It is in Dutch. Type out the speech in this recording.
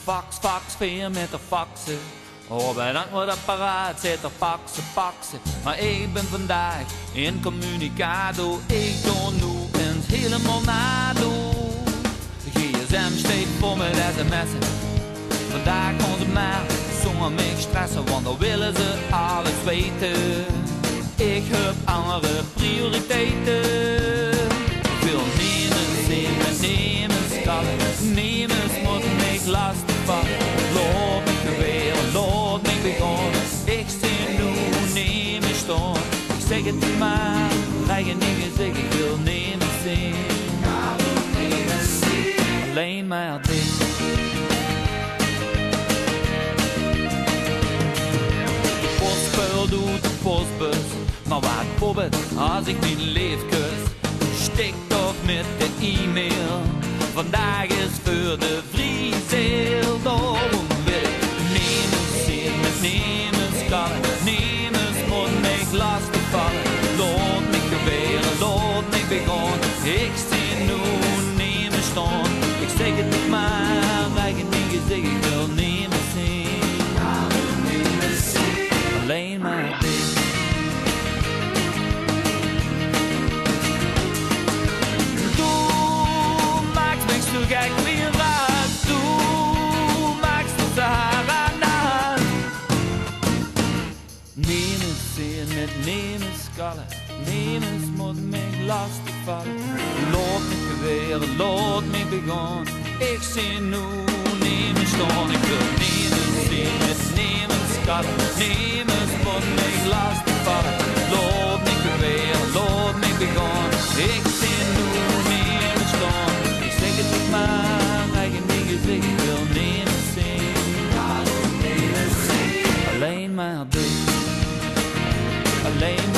fax, veel met de faxen. Oh, bedankt voor het apparaat, zit er faxen. Maar ik ben vandaag in communicado. Ik doe nu eens helemaal nado. De gsm steekt vol met sms'en. Vandaag kon ze maar zonder mij stressen, want dan willen ze alles weten. Ik heb andere prioriteiten. Ik wil nemens zien met nemens kallen. Nemens moeten mij lastigvallen. Loop me geweren, loop me begonnen. Ik zie nu nemens staan. Ik zeg het niet maar, eigen dingen zeg ik wil nemens zien. Alleen maar dit. Doet de postbus, maar wat bobbet als ik mijn leef kus. Stik toch met de e-mail, vandaag is voor de vriezeel. Daarom wil ik nemens zien met nemens kallen. Nemens moet mij lastigvallen. Laat me geweren, laat me begonnen. Ik zie nu nemens staan. Ik zeg het niet maar, eigen dingen zeg ik wil nemens zien. Alleen maar dit. Du magst mich so gek wie ein Rad. Du magst die Sahara nahe. Nemens sehen mit nemens skallen. Nemens moet mich lastigvallen. Laat mich geweren, laat mich begonnen. Ik zie nu nemens staan. Ik wil nemens zien met nemens skallen. Nemens moet mich lastigvallen. Laat mich geweren, laat mich begonnen. Ik zie nu nemens staan. Ik zeg het niet maar, eigen dingen zeg ik wil nemens zien. Alleen maar dit. Alleen